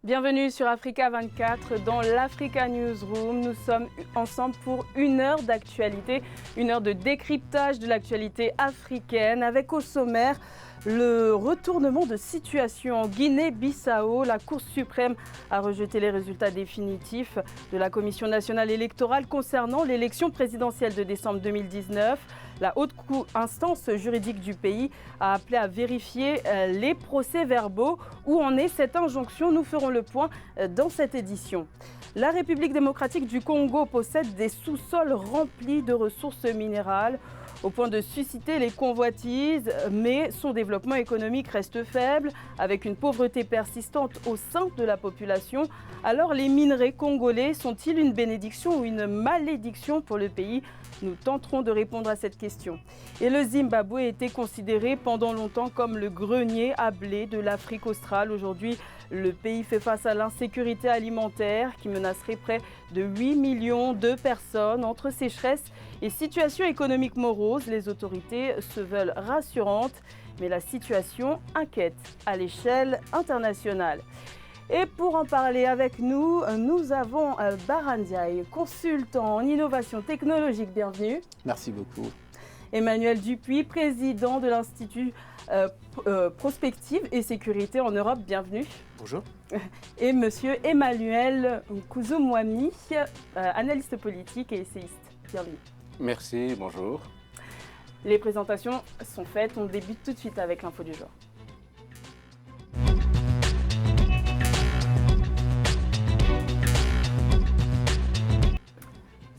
Bienvenue sur Africa 24 dans l'Africa Newsroom. Nous sommes ensemble pour une heure d'actualité, une heure de décryptage de l'actualité africaine avec au sommaire le retournement de situation en Guinée-Bissau. La Cour suprême a rejeté les résultats définitifs de la Commission nationale électorale concernant l'élection présidentielle de décembre 2019. La haute instance juridique du pays a appelé à vérifier les procès-verbaux. Où en est cette injonction? Nous ferons le point dans cette édition. La République démocratique du Congo possède des sous-sols remplis de ressources minérales au point de susciter les convoitises, mais son développement économique reste faible, avec une pauvreté persistante au sein de la population. Alors les minerais congolais sont-ils une bénédiction ou une malédiction pour le pays? Nous tenterons de répondre à cette question. Et le Zimbabwe était considéré pendant longtemps comme le grenier à blé de l'Afrique australe. Aujourd'hui, le pays fait face à l'insécurité alimentaire qui menacerait près de 8 millions de personnes. Entre sécheresse et situation économique morose, les autorités se veulent rassurantes, mais la situation inquiète à l'échelle internationale. Et pour en parler avec nous, nous avons Bara Ndiaye, consultant en innovation technologique. Bienvenue. Merci beaucoup. Emmanuel Dupuis, président de l'Institut Prospective et Sécurité en Europe. Bienvenue. Bonjour. Et monsieur Emmanuel Kouzou-Mwami, analyste politique et essayiste. Bienvenue. Merci, bonjour. Les présentations sont faites. On débute tout de suite avec l'info du jour.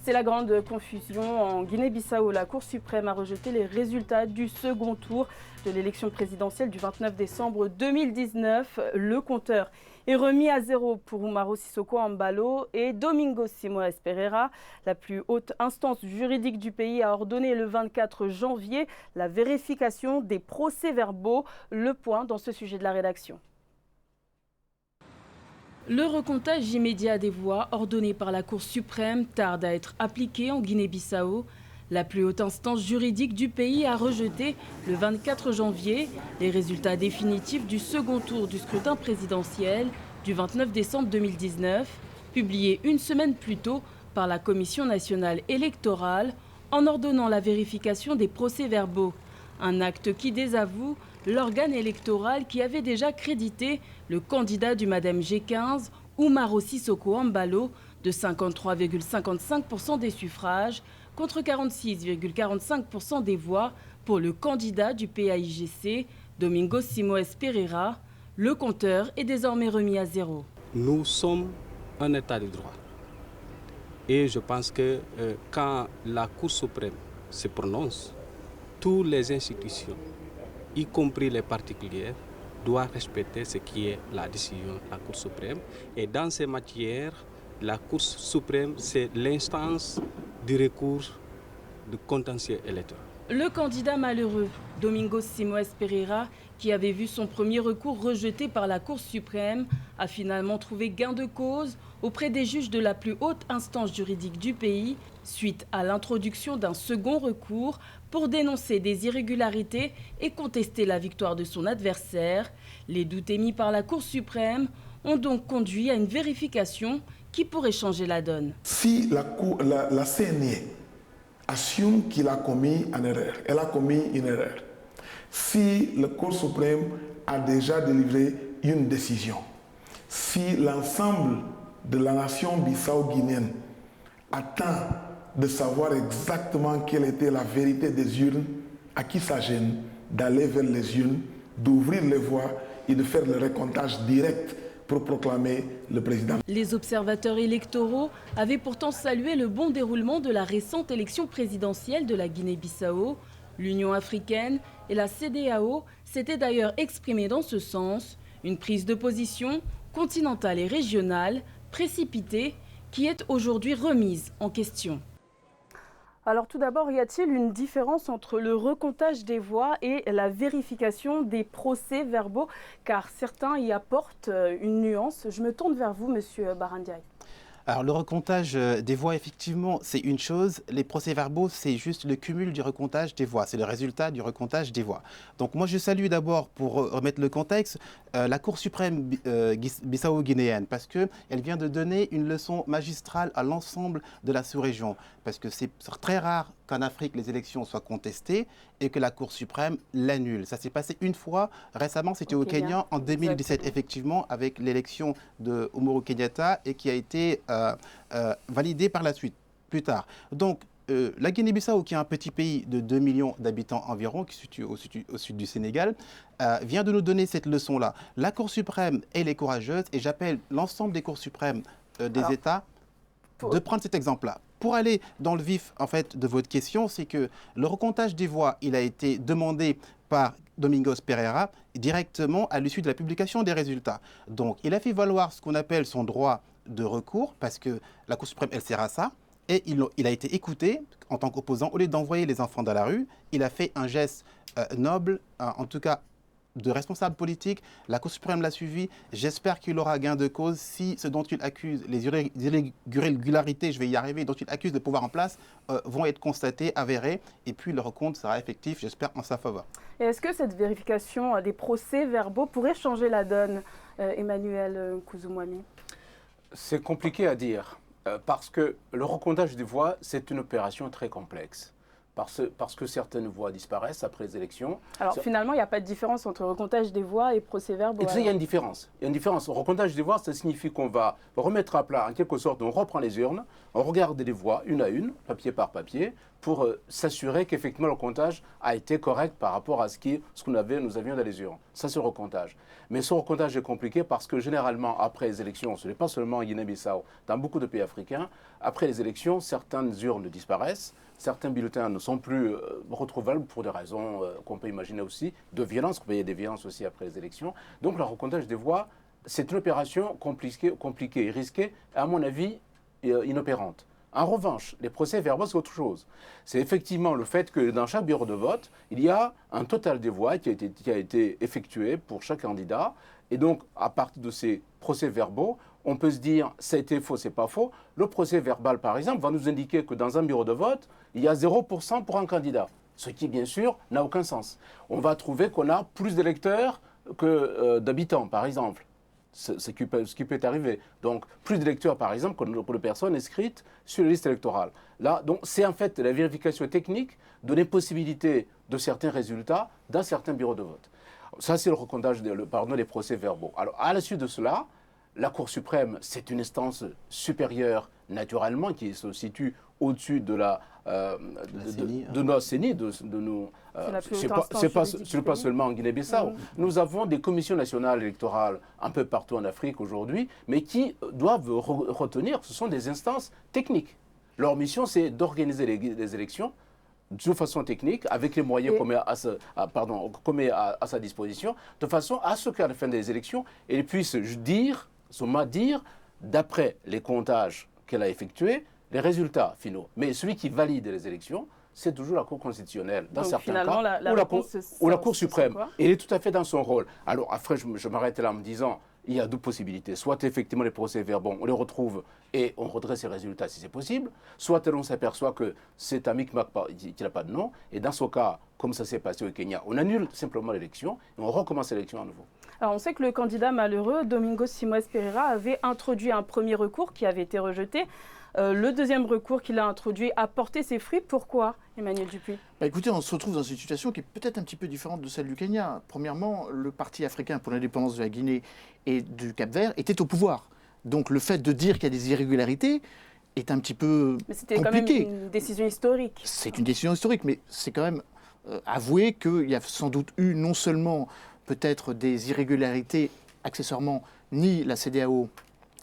C'est la grande confusion en Guinée-Bissau. La Cour suprême a rejeté les résultats du second tour de l'élection présidentielle du 29 décembre 2019. Le compteur est remis à zéro pour Umaro Sissoko Embalo et Domingos Simoes Pereira. La plus haute instance juridique du pays a ordonné le 24 janvier la vérification des procès-verbaux. Le point dans ce sujet de la rédaction. Le recomptage immédiat des voix ordonné par la Cour suprême tarde à être appliqué en Guinée-Bissau. La plus haute instance juridique du pays a rejeté le 24 janvier les résultats définitifs du second tour du scrutin présidentiel du 29 décembre 2019, publiés une semaine plus tôt par la Commission nationale électorale en ordonnant la vérification des procès-verbaux. Un acte qui désavoue l'organe électoral qui avait déjà crédité le candidat du Madame G15, Umaro Sissoko Embalo, de 53,55% des suffrages contre 46,45% des voix pour le candidat du PAIGC, Domingos Simoes Pereira. Le compteur est désormais remis à zéro. Nous sommes un État de droit. Et je pense que quand la Cour suprême se prononce, toutes les institutions, y compris les particuliers, doivent respecter ce qui est la décision de la Cour suprême. Et dans ces matières, la Cour suprême, c'est l'instance du recours de contentieux électoral. Le candidat malheureux, Domingos Simoes Pereira, qui avait vu son premier recours rejeté par la Cour suprême, a finalement trouvé gain de cause auprès des juges de la plus haute instance juridique du pays, suite à l'introduction d'un second recours pour dénoncer des irrégularités et contester la victoire de son adversaire. Les doutes émis par la Cour suprême ont donc conduit à une vérification qui pourrait changer la donne. Si la CNI assume qu'il a commis une erreur, elle a commis une erreur, si la Cour suprême a déjà délivré une décision, si l'ensemble de la nation bissau-guinéenne attend de savoir exactement quelle était la vérité des urnes, à qui ça gêne d'aller vers les urnes, d'ouvrir les voies et de faire le recomptage direct pour proclamer le président. Les observateurs électoraux avaient pourtant salué le bon déroulement de la récente élection présidentielle de la Guinée-Bissau. L'Union africaine et la CEDEAO s'étaient d'ailleurs exprimées dans ce sens. Une prise de position continentale et régionale précipitée qui est aujourd'hui remise en question. Alors tout d'abord, y a-t-il une différence entre le recomptage des voix et la vérification des procès-verbaux? Car certains y apportent une nuance. Je me tourne vers vous, monsieur Bara Ndiaye. Alors le recomptage des voix, effectivement, c'est une chose. Les procès-verbaux, c'est juste le cumul du recomptage des voix. C'est le résultat du recomptage des voix. Donc moi, je salue d'abord, pour remettre le contexte, la Cour suprême bissau-guinéenne, parce qu'elle vient de donner une leçon magistrale à l'ensemble de la sous-région. Parce que c'est très rare qu'en Afrique, les élections soient contestées et que la Cour suprême l'annule. Ça s'est passé une fois, récemment, c'était au Kenya, en 2017, effectivement, avec l'élection de Uhuru Kenyatta et qui a été validée par la suite, plus tard. Donc, la Guinée-Bissau, qui est un petit pays de 2 millions d'habitants environ, qui se situe au sud du Sénégal, vient de nous donner cette leçon-là. La Cour suprême, elle est courageuse et j'appelle l'ensemble des cours suprêmes des États de prendre cet exemple-là. Pour aller dans le vif en fait, de votre question, c'est que le recomptage des voix, il a été demandé par Domingos Pereira directement à l'issue de la publication des résultats. Donc, il a fait valoir ce qu'on appelle son droit de recours, parce que la Cour suprême, elle sert à ça, et il a été écouté en tant qu'opposant. Au lieu d'envoyer les enfants dans la rue, il a fait un geste noble, en tout cas de responsable politique. La Cour suprême l'a suivi. J'espère qu'il aura gain de cause si ce dont il accuse, les irrégularités, je vais y arriver, dont il accuse le pouvoir en place, vont être constatées, avérées, et puis le recompte sera effectif, j'espère, en sa faveur. Et est-ce que cette vérification des procès-verbaux pourrait changer la donne, Emmanuel Kouzoumoami? C'est compliqué à dire, parce que le recomptage des voix, c'est une opération très complexe. Parce que certaines voix disparaissent après les élections. Alors finalement, il n'y a pas de différence entre recomptage des voix et procès-verbaux. Il y a une différence. Il y a une différence. Le recomptage des voix, ça signifie qu'on va remettre à plat, en quelque sorte, on reprend les urnes, on regarde les voix une à une, papier par papier, pour s'assurer qu'effectivement le comptage a été correct par rapport à ce que nous avions dans les urnes. Ça, c'est le recomptage. Mais ce recomptage est compliqué parce que généralement, après les élections, ce n'est pas seulement en Guinée-Bissau, dans beaucoup de pays africains, après les élections, certaines urnes disparaissent. Certains bulletins ne sont plus retrouvables pour des raisons qu'on peut imaginer aussi, de violence, il y a des violences aussi après les élections. Donc le recomptage des voix, c'est une opération compliquée et risquée, et à mon avis, inopérante. En revanche, les procès-verbaux, c'est autre chose. C'est effectivement le fait que dans chaque bureau de vote, il y a un total des voix qui a été effectué pour chaque candidat. Et donc, à partir de ces procès-verbaux, on peut se dire, ça a été faux, c'est pas faux. Le procès-verbal, par exemple, va nous indiquer que dans un bureau de vote, il y a 0% pour un candidat. Ce qui, bien sûr, n'a aucun sens. On va trouver qu'on a plus d'électeurs que d'habitants, par exemple. Ce qui peut arriver. Donc, plus d'électeurs, par exemple, que de personnes inscrites sur les listes électorales. Là, donc, c'est en fait la vérification technique de l'impossibilité de certains résultats dans certains bureaux de vote. Ça, c'est le recomptage des procès-verbaux. Alors, à la suite de cela, la Cour suprême, c'est une instance supérieure, naturellement, qui se situe au-dessus de nos CENI, de nos... Ce n'est pas seulement en Guinée-Bissau. Nous avons des commissions nationales électorales un peu partout en Afrique aujourd'hui, mais qui doivent retenir, ce sont des instances techniques. Leur mission, c'est d'organiser les élections de façon technique, avec les moyens qu'on met à sa disposition, de façon à ce qu'à la fin des élections, elle puisse dire, d'après les comptages qu'elle a effectués, les résultats finaux. Mais celui qui valide les élections, c'est toujours la Cour constitutionnelle, dans certains cas, ou la Cour suprême. Et elle est tout à fait dans son rôle. Alors après, je m'arrête là en me disant, il y a deux possibilités. Soit effectivement les procès-verbaux, on les retrouve et on redresse les résultats si c'est possible. Soit on s'aperçoit que c'est un micmac qui n'a pas de nom. Et dans ce cas, comme ça s'est passé au Kenya, on annule simplement l'élection et on recommence l'élection à nouveau. Alors on sait que le candidat malheureux, Domingos Simoes Pereira, avait introduit un premier recours qui avait été rejeté. Le deuxième recours qu'il a introduit a porté ses fruits. Pourquoi, Emmanuel Dupuis? Écoutez, on se retrouve dans une situation qui est peut-être un petit peu différente de celle du Kenya. Premièrement, le Parti africain pour l'indépendance de la Guinée et du Cap-Vert était au pouvoir. Donc le fait de dire qu'il y a des irrégularités est un petit peu compliqué. Mais c'était quand même une décision historique. C'est une décision historique, mais c'est quand même avouer qu'il y a sans doute eu non seulement peut-être des irrégularités accessoirement, ni la CEDEAO,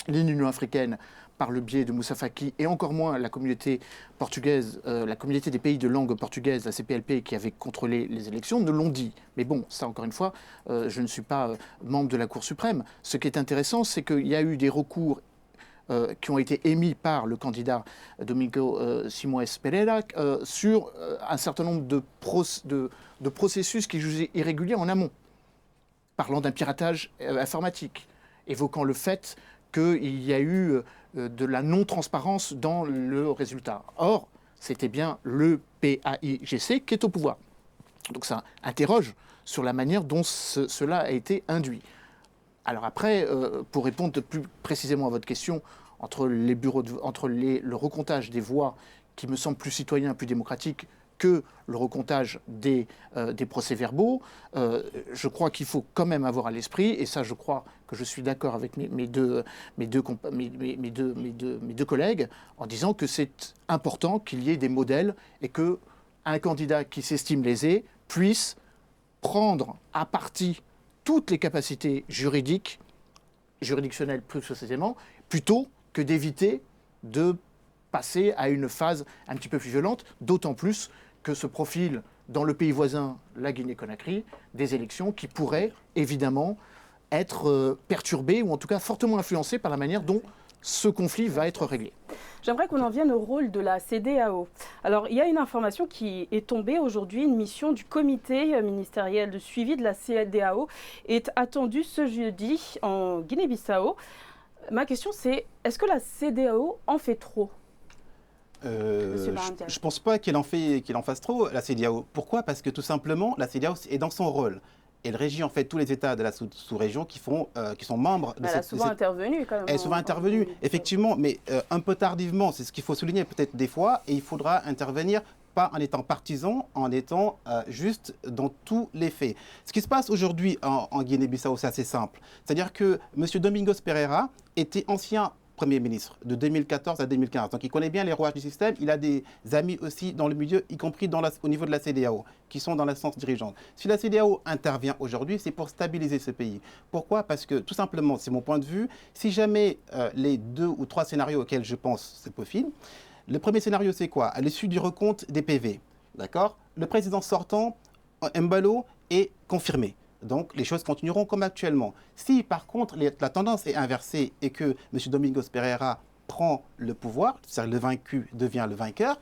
ni l'Union africaine, par le biais de Moussa Faki, et encore moins la communauté portugaise, la communauté des pays de langue portugaise, la CPLP, qui avait contrôlé les élections, ne l'ont dit. Mais bon, ça encore une fois, je ne suis pas membre de la Cour suprême. Ce qui est intéressant, c'est qu'il y a eu des recours qui ont été émis par le candidat Domingo Simoes Pereira sur un certain nombre de processus qui jugés irréguliers en amont, parlant d'un piratage informatique, évoquant le fait qu'il y a eu de la non-transparence dans le résultat. Or, c'était bien le PAIGC qui est au pouvoir. Donc ça interroge sur la manière dont cela a été induit. Alors après, pour répondre plus précisément à votre question, entre le recomptage des voix qui me semble plus citoyen, plus démocratique, que le recomptage des procès-verbaux, je crois qu'il faut quand même avoir à l'esprit, et ça je crois que je suis d'accord avec mes deux collègues, en disant que c'est important qu'il y ait des modèles et qu'un candidat qui s'estime lésé puisse prendre à partie toutes les capacités juridictionnelles plus précisément, plutôt que d'éviter de passer à une phase un petit peu plus violente, d'autant plus que se profilent dans le pays voisin, la Guinée-Conakry, des élections qui pourraient évidemment être perturbées ou en tout cas fortement influencées par la manière dont ce conflit va être réglé. J'aimerais qu'on en vienne au rôle de la CEDEAO. Alors, il y a une information qui est tombée aujourd'hui. Une mission du comité ministériel de suivi de la CEDEAO est attendue ce jeudi en Guinée-Bissau. Ma question, c'est est-ce que la CEDEAO en fait trop ? Je ne pense pas qu'il en fasse trop, la CEDEAO. Pourquoi ? Parce que tout simplement, la CEDEAO est dans son rôle. Elle régit en fait tous les États de la sous-région qui sont membres de cette... Elle a souvent intervenu quand même. Elle est souvent intervenue, effectivement, mais un peu tardivement. C'est ce qu'il faut souligner peut-être des fois. Et il faudra intervenir pas en étant partisan, en étant juste dans tous les faits. Ce qui se passe aujourd'hui en Guinée-Bissau, c'est assez simple. C'est-à-dire que M. Domingos Pereira était ancien Premier ministre de 2014 à 2015. Donc il connaît bien les rouages du système. Il a des amis aussi dans le milieu, y compris au niveau de la CEDEAO, qui sont dans l'instance dirigeante. Si la CEDEAO intervient aujourd'hui, c'est pour stabiliser ce pays. Pourquoi ? Parce que tout simplement, c'est mon point de vue, si jamais les 2 ou 3 scénarios auxquels je pense se peaufinent, le premier scénario, c'est quoi ? À l'issue du recompte des PV, d'accord ? Le président sortant, Embalo, est confirmé. Donc, les choses continueront comme actuellement. Si, par contre, la tendance est inversée et que M. Domingos Pereira prend le pouvoir, c'est-à-dire le vaincu devient le vainqueur,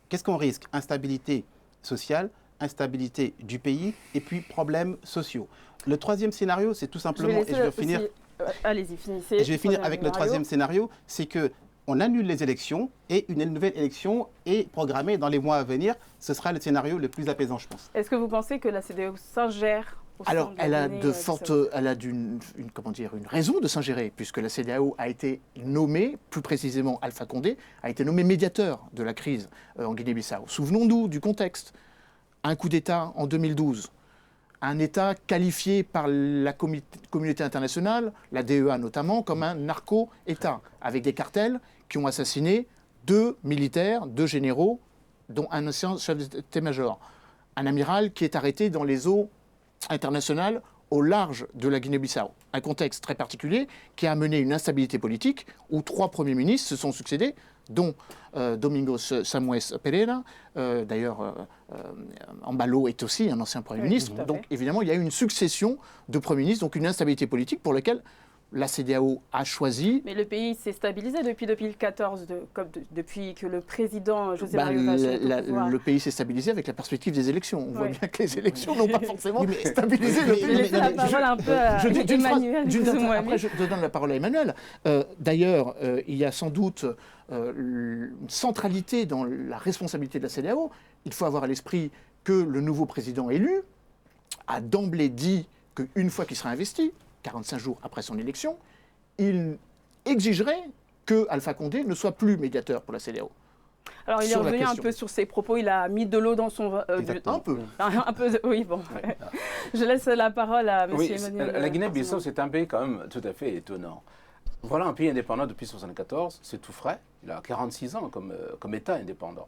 qu'est-ce qu'on risque ? Instabilité sociale, instabilité du pays et puis problèmes sociaux. Le troisième scénario, c'est tout simplement... Et je vais finir... Allez-y, finissez. Et je vais finir avec le troisième scénario, c'est que on annule les élections et une nouvelle élection est programmée dans les mois à venir. Ce sera le scénario le plus apaisant, je pense. Est-ce que vous pensez que la CEDEAO s'ingère ? Alors, elle a une raison de s'ingérer, puisque la CEDEAO a été nommée, plus précisément Alpha Condé, a été nommé médiateur de la crise en Guinée-Bissau. Souvenons-nous du contexte. Un coup d'État en 2012, un État qualifié par la communauté internationale, la DEA notamment, comme un narco-État, avec des cartels qui ont assassiné 2 militaires, 2 généraux, dont un ancien chef d'état-major. Un amiral qui est arrêté dans les eaux internationale au large de la Guinée-Bissau. Un contexte très particulier qui a amené une instabilité politique où 3 premiers ministres se sont succédés, dont Domingos Samuel Pereira. D'ailleurs, Embalo est aussi un ancien Premier ministre. Donc évidemment, il y a eu une succession de Premiers ministres, donc une instabilité politique pour laquelle la CEDEAO a choisi... Mais le pays s'est stabilisé depuis 2014, depuis que le président José Mario Vaz est au pouvoir. Le pays s'est stabilisé avec la perspective des élections. On voit bien que les élections n'ont pas forcément stabilisé le pays. Je vais laisser la parole un peu à Emmanuel. Après, je donne la parole à Emmanuel. D'ailleurs, il y a sans doute une centralité dans la responsabilité de la CEDEAO. Il faut avoir à l'esprit que le nouveau président élu a d'emblée dit qu'une fois qu'il sera investi, 45 jours après son élection, il exigerait que Alpha Condé ne soit plus médiateur pour la CEDEAO. Alors il est revenu un peu sur ses propos, il a mis de l'eau dans son... un peu. Un peu, oui, bon. Ouais. Je laisse la parole à M. Emmanuel. La Guinée-Bissau, c'est un pays quand même tout à fait étonnant. Voilà un pays indépendant depuis 1974, c'est tout frais, il a 46 ans comme État indépendant.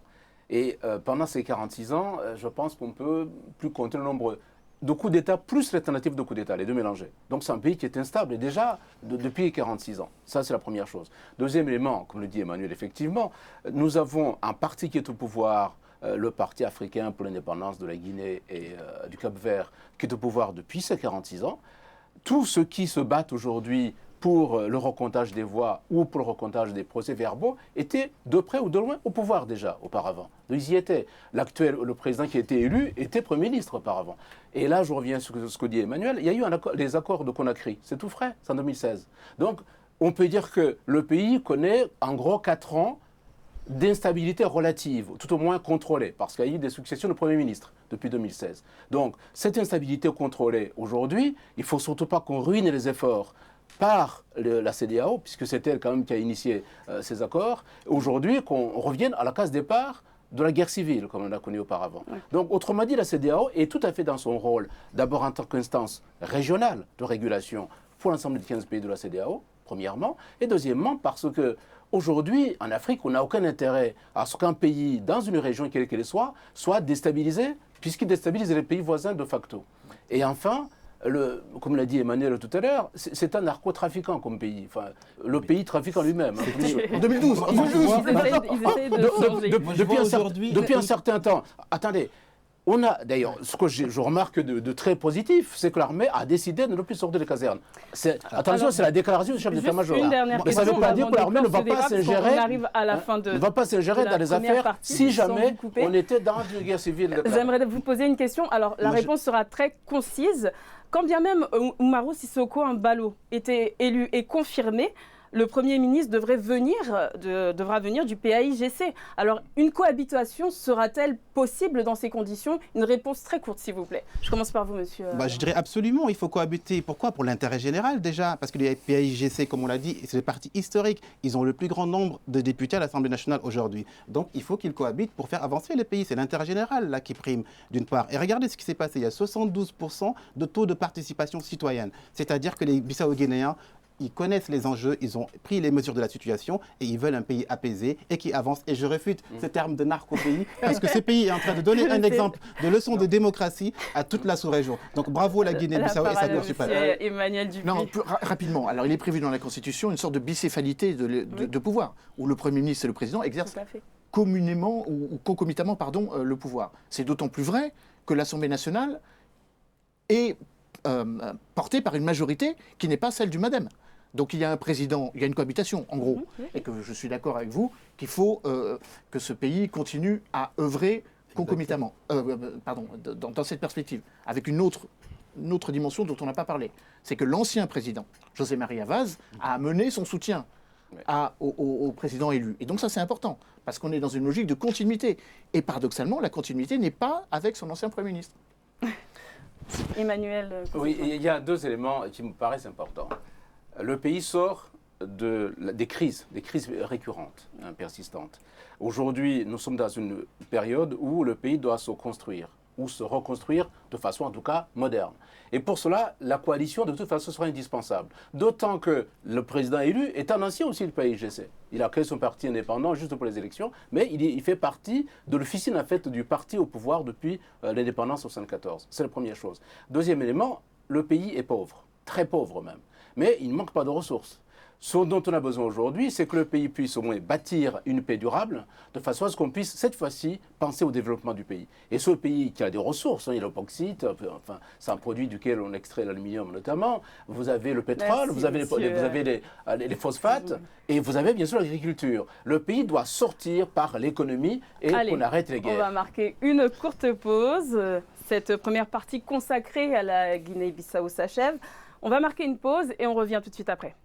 Et pendant ces 46 ans, je pense qu'on ne peut plus compter le nombre de coups d'État plus l'alternative de coups d'État, les deux mélangés. Donc c'est un pays qui est instable, et déjà depuis 46 ans. Ça, c'est la première chose. Deuxième élément, comme le dit Emmanuel, effectivement, nous avons un parti qui est au pouvoir, le Parti africain pour l'indépendance de la Guinée et du Cap-Vert, qui est au pouvoir depuis ces 46 ans. Tous ceux qui se battent aujourd'hui pour le recomptage des voix ou pour le recomptage des procès-verbaux étaient de près ou de loin au pouvoir déjà auparavant. Ils y étaient. Le président qui a été élu était Premier ministre auparavant. Et là, je reviens sur ce que dit Emmanuel, il y a eu les accords de Conakry, c'est tout frais, c'est en 2016. Donc, on peut dire que le pays connaît en gros 4 ans d'instabilité relative, tout au moins contrôlée, parce qu'il y a eu des successions de premiers ministres depuis 2016. Donc, cette instabilité contrôlée aujourd'hui, il ne faut surtout pas qu'on ruine les efforts par la CEDEAO, puisque c'est elle quand même qui a initié ces accords, aujourd'hui qu'on revienne à la case départ de la guerre civile, comme on l'a connu auparavant. Ouais. Donc, autrement dit, la CEDEAO est tout à fait dans son rôle, d'abord en tant qu'instance régionale de régulation pour l'ensemble des 15 pays de la CEDEAO, premièrement, et deuxièmement, parce que aujourd'hui, en Afrique, on n'a aucun intérêt à ce qu'un pays, dans une région quelle qu'elle soit déstabilisé, puisqu'il déstabilise les pays voisins de facto. Et enfin, comme l'a dit Emmanuel tout à l'heure, c'est un narcotrafiquant comme pays. Enfin, le pays trafique en lui-même. En 2012. Depuis un certain temps. Attendez. On a, d'ailleurs, ce que je remarque de très positif, c'est que l'armée a décidé de ne plus sortir des casernes. Attention, c'est la déclaration du chef d'état-major. Mais ça ne veut pas dire que l'armée ne va pas s'ingérer dans les affaires si jamais on était dans une guerre civile. J'aimerais vous poser une question. Alors, la réponse sera très concise. Quand bien même Umaro Sissoko Embalo était élu et confirmé, le Premier ministre devra venir du PAIGC. Alors, une cohabitation sera-t-elle possible dans ces conditions? Une réponse très courte, s'il vous plaît. Je commence par vous, monsieur. Je dirais absolument, il faut cohabiter. Pourquoi? Pour l'intérêt général, déjà. Parce que les PAIGC, comme on l'a dit, c'est des partis historiques. Ils ont le plus grand nombre de députés à l'Assemblée nationale aujourd'hui. Donc, il faut qu'ils cohabitent pour faire avancer les pays. C'est l'intérêt général, là, qui prime, d'une part. Et regardez ce qui s'est passé. Il y a 72% de taux de participation citoyenne. C'est-à-dire que les Bissau-Guinéens, ils connaissent les enjeux, ils ont pris les mesures de la situation et ils veulent un pays apaisé et qui avance. Et je réfute ce terme de narco-pays parce que ce pays est en train de donner un exemple de leçon de démocratie à toute la sous-région. Donc bravo la Guinée-Bissau et sa Cour suprême. Emmanuel Dupuy. Non, rapidement. Alors il est prévu dans la Constitution une sorte de bicéphalité de pouvoir où le Premier ministre et le Président exercent communément ou concomitamment le pouvoir. C'est d'autant plus vrai que l'Assemblée nationale est portée par une majorité qui n'est pas celle du MADEM. Donc il y a un président, il y a une cohabitation en gros, et que je suis d'accord avec vous qu'il faut que ce pays continue à œuvrer concomitamment, dans cette perspective, avec une autre dimension dont on n'a pas parlé. C'est que l'ancien président, José María Vaz, a amené son soutien au président élu. Et donc ça c'est important, parce qu'on est dans une logique de continuité. Et paradoxalement, la continuité n'est pas avec son ancien Premier ministre. Emmanuel. Oui, il y a 2 éléments qui me paraissent importants. Le pays sort des crises récurrentes, persistantes. Aujourd'hui, nous sommes dans une période où le pays doit se construire, ou se reconstruire de façon en tout cas moderne. Et pour cela, la coalition de toute façon sera indispensable. D'autant que le président élu est un ancien aussi du PAIGC. Il a créé son parti indépendant juste pour les élections, mais il fait partie de l'officine en fait du parti au pouvoir depuis l'indépendance en 1974. C'est la première chose. Deuxième élément, le pays est pauvre, très pauvre même. Mais il ne manque pas de ressources. Ce dont on a besoin aujourd'hui, c'est que le pays puisse au moins bâtir une paix durable, de façon à ce qu'on puisse, cette fois-ci, penser au développement du pays. Et ce pays qui a des ressources, il y a le bauxite, enfin, c'est un produit duquel on extrait l'aluminium notamment, vous avez le pétrole, vous avez les phosphates, et vous avez bien sûr l'agriculture. Le pays doit sortir par l'économie et qu'on arrête les guerres. On va marquer une courte pause. Cette première partie consacrée à la Guinée-Bissau s'achève. On va marquer une pause et on revient tout de suite après.